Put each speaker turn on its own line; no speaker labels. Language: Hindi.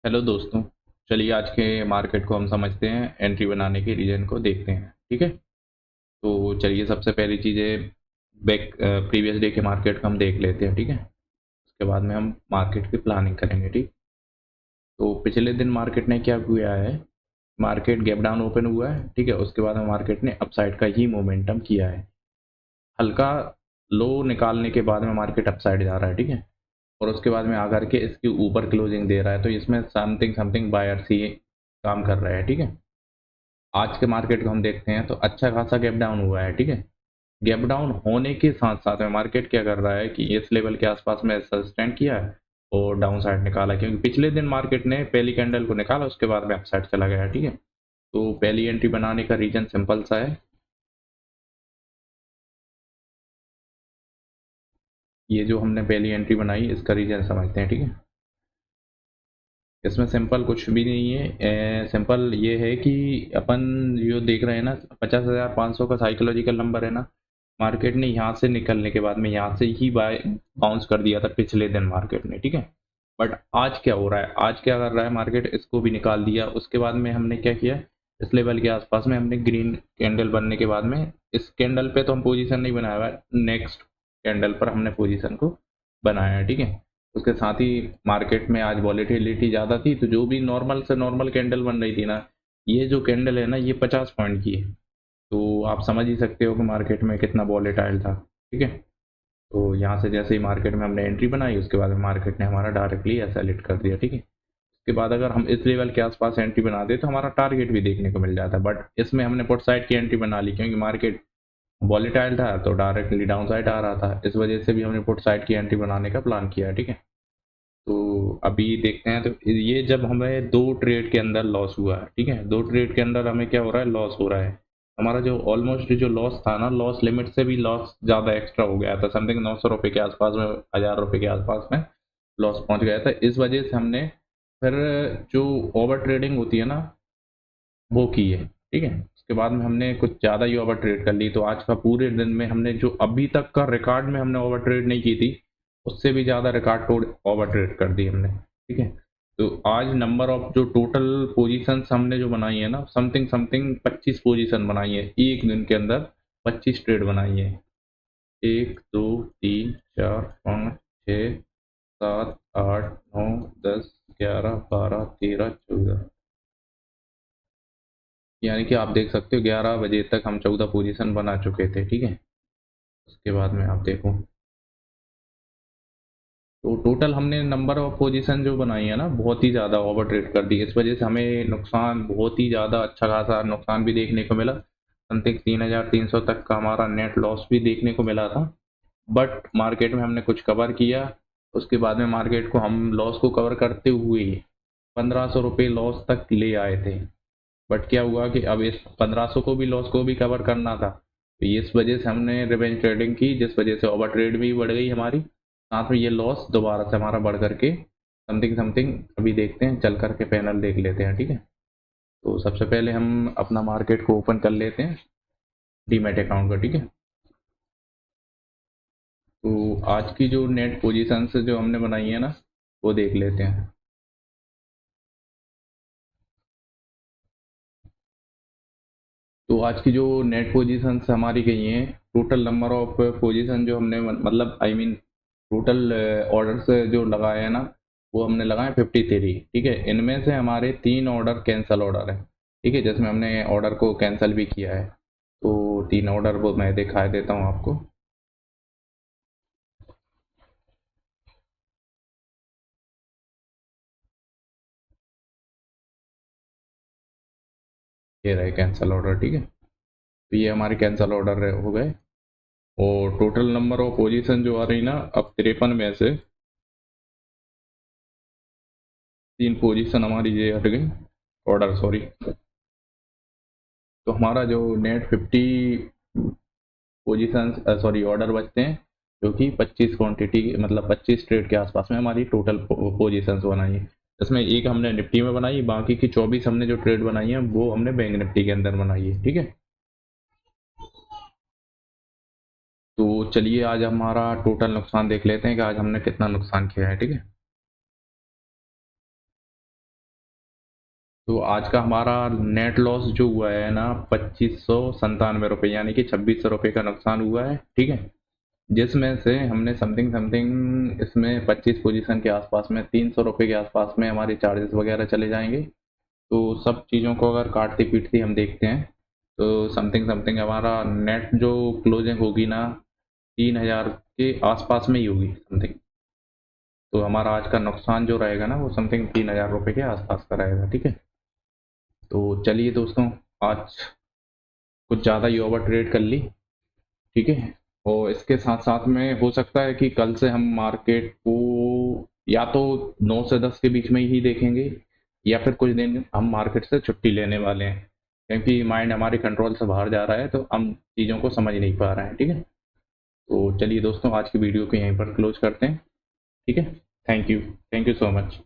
हेलो दोस्तों। चलिए आज के मार्केट को हम समझते हैं, एंट्री बनाने के रीजन को देखते हैं। ठीक है, तो चलिए सबसे पहली चीज़ें बैक प्रीवियस डे के मार्केट को हम देख लेते हैं। ठीक है, उसके बाद में हम मार्केट की प्लानिंग करेंगे। ठीक, तो पिछले दिन मार्केट ने क्या किया है, मार्केट गैप डाउन ओपन हुआ है। ठीक है, उसके बाद में मार्केट ने अपसाइड का ही मोमेंटम किया है। हल्का लो निकालने के बाद में मार्केट अपसाइड जा रहा है। ठीक है, और उसके बाद में आकर के इसके ऊपर क्लोजिंग दे रहा है, तो इसमें समथिंग समथिंग बायर सी काम कर रहा है। ठीक है, आज के मार्केट को हम देखते हैं तो अच्छा खासा गैप डाउन हुआ है। ठीक है, गैप डाउन होने के साथ साथ में मार्केट क्या कर रहा है कि इस लेवल के आसपास में सस्टेन किया है और डाउन साइड निकाला, क्योंकि पिछले दिन मार्केट ने पहली कैंडल को निकाला, उसके बाद में अपसाइड चला गया। ठीक है, तो पहली एंट्री बनाने का रीजन सिंपल सा है। ये जो हमने पहली एंट्री बनाई इसका रीजन समझते हैं। ठीक है, इसमें सिंपल कुछ भी नहीं है। सिंपल ये है कि अपन जो देख रहे हैं ना, 50,500 का साइकोलॉजिकल नंबर है ना। मार्केट ने यहाँ से निकलने के बाद में यहाँ से ही बाय बाउंस कर दिया था पिछले दिन मार्केट ने। ठीक है, बट आज क्या हो रहा है, आज क्या कर रहा है मार्केट, इसको भी निकाल दिया। उसके बाद में हमने क्या किया, इस लेवल के आसपास में हमने ग्रीन कैंडल बनने के बाद में इस कैंडल पे तो हम पोजीशन नहीं बनाया हुआ है, नेक्स्ट कैंडल पर हमने पोजीशन को बनाया है। ठीक है, उसके साथ ही मार्केट में आज वॉलेटिलिटी ज़्यादा थी, तो जो भी नॉर्मल से नॉर्मल कैंडल बन रही थी ना, ये जो कैंडल है ना ये 50 पॉइंट की है। तो आप समझ ही सकते हो कि मार्केट में कितना वॉलेटाइल था। ठीक है, तो यहाँ से जैसे ही मार्केट में हमने एंट्री बनाई, उसके बाद में मार्केट ने हमारा डायरेक्टली ऐसा लिट कर दिया। ठीक है, उसके बाद अगर हम इस लेवल के आसपास एंट्री बना दे तो हमारा टारगेट भी देखने को मिल जाता है, बट इसमें हमने पुट साइड की एंट्री बना ली, क्योंकि मार्केट वॉलेटाइल था तो डायरेक्टली डाउन साइड आ रहा था, इस वजह से भी हमने पुट साइड की एंट्री बनाने का प्लान किया है। ठीक है, तो अभी देखते हैं, तो ये जब हमें दो ट्रेड के अंदर लॉस हुआ है। ठीक है, दो ट्रेड के अंदर हमें क्या हो रहा है, लॉस हो रहा है। हमारा जो ऑलमोस्ट जो लॉस था ना, लॉस लिमिट से भी लॉस ज़्यादा एक्स्ट्रा हो गया था, समथिंग 900 रुपये के आसपास में, 1000 रुपये के आसपास में लॉस पहुंच गया था। इस वजह से हमने फिर जो ओवर ट्रेडिंग होती है ना वो की है। ठीक है, उसके बाद में हमने कुछ ज़्यादा ही ओवर ट्रेड कर ली, तो आज का पूरे दिन में हमने जो अभी तक का रिकॉर्ड में हमने ओवर ट्रेड नहीं की थी, उससे भी ज़्यादा रिकॉर्ड तोड़ ओवर ट्रेड कर दी हमने। ठीक है, तो आज नंबर ऑफ जो टोटल पोजीशंस हमने जो बनाई है ना, समथिंग समथिंग 25 पोजीशन बनाई है एक दिन के अंदर, 25 ट्रेड बनाई है। 1 2 3 4 5 6 7 8 9 10 11 12 13 14, यानी कि आप देख सकते हो 11 बजे तक हम 14 पोजीशन बना चुके थे। ठीक है, उसके बाद में आप देखो तो टोटल हमने नंबर ऑफ पोजीशन जो बनाई है ना बहुत ही ज़्यादा ओवर ट्रेड कर दी, इस वजह से हमें नुकसान बहुत ही ज़्यादा अच्छा खासा नुकसान भी देखने को मिला। समथिंग 3,300 तक का हमारा नेट लॉस भी देखने को मिला था, बट मार्केट में हमने कुछ कवर किया। उसके बाद में मार्केट को हम लॉस को कवर करते हुए 1,500 रुपये लॉस तक ले आए थे। बट क्या हुआ कि अब इस 1,500 को भी लॉस को भी कवर करना था, तो इस वजह से हमने रिवेंज ट्रेडिंग की, जिस वजह से ओवर ट्रेड भी बढ़ गई हमारी, साथ में ये लॉस दोबारा से हमारा बढ़ करके समथिंग समथिंग अभी देखते हैं, चल करके पैनल देख लेते हैं। ठीक है, तो सबसे पहले हम अपना मार्केट को ओपन कर लेते हैं, डीमैट अकाउंट का। ठीक है, तो आज की जो नेट पोजीशंस जो हमने बनाई है ना वो देख लेते हैं। तो आज की जो नेट पोजीशंस हमारी गई हैं, टोटल नंबर ऑफ पोजीशन जो हमने मतलब आई मीन टोटल ऑर्डर्स जो लगाए हैं ना, वो हमने लगाए 53। ठीक है, इनमें से हमारे 3 ऑर्डर कैंसिल ऑर्डर है। ठीक है, जिसमें हमने ऑर्डर को कैंसिल भी किया है, तो 3 ऑर्डर वो मैं दिखा देता हूँ आपको। ये रहे कैंसिल ऑर्डर। ठीक है, तो ये हमारे कैंसिल ऑर्डर हो गए, और टोटल नंबर ऑफ पोजीशन जो आ रही ना, अब 53 में से 3 पोजीशन हमारी ये हट गई, ऑर्डर सॉरी। तो हमारा जो नेट 50 पोजीशन सॉरी ऑर्डर बचते हैं, जो कि 25 क्वांटिटी मतलब 25 ट्रेड के आसपास में हमारी टोटल पोजीशंस बनाई है। इसमें एक हमने निफ्टी में बनाई, बाकी की 24 हमने जो ट्रेड बनाई है वो हमने बैंक निफ्टी के अंदर बनाई है। ठीक है, तो चलिए आज हमारा टोटल नुकसान देख लेते हैं कि आज हमने कितना नुकसान किया है। ठीक है, तो आज का हमारा नेट लॉस जो हुआ है ना 2597 रुपये, यानी कि 2600 रुपये का नुकसान हुआ है। ठीक है, जिसमें से हमने समथिंग समथिंग इसमें 25 पोजीशन के आसपास में 300 रुपये के आसपास में हमारे चार्जेस वगैरह चले जाएंगे। तो सब चीज़ों को अगर काटती पीटती हम देखते हैं तो समथिंग समथिंग हमारा नेट जो क्लोजिंग होगी ना 3000 के आसपास में ही होगी समथिंग। तो हमारा आज का नुकसान जो रहेगा ना वो समथिंग 3000 रुपये के आसपास का रहेगा। ठीक है, तो चलिए दोस्तों, आज कुछ ज़्यादा ही ओवर ट्रेड कर ली। ठीक है, और इसके साथ साथ में हो सकता है कि कल से हम मार्केट को या तो 9 से 10 के बीच में ही देखेंगे, या फिर कुछ दिन हम मार्केट से छुट्टी लेने वाले हैं, क्योंकि माइंड हमारे कंट्रोल से बाहर जा रहा है तो हम चीज़ों को समझ नहीं पा रहे हैं। ठीक है, तो चलिए दोस्तों, आज की वीडियो को यहीं पर क्लोज करते हैं। ठीक है, थैंक यू सो मच।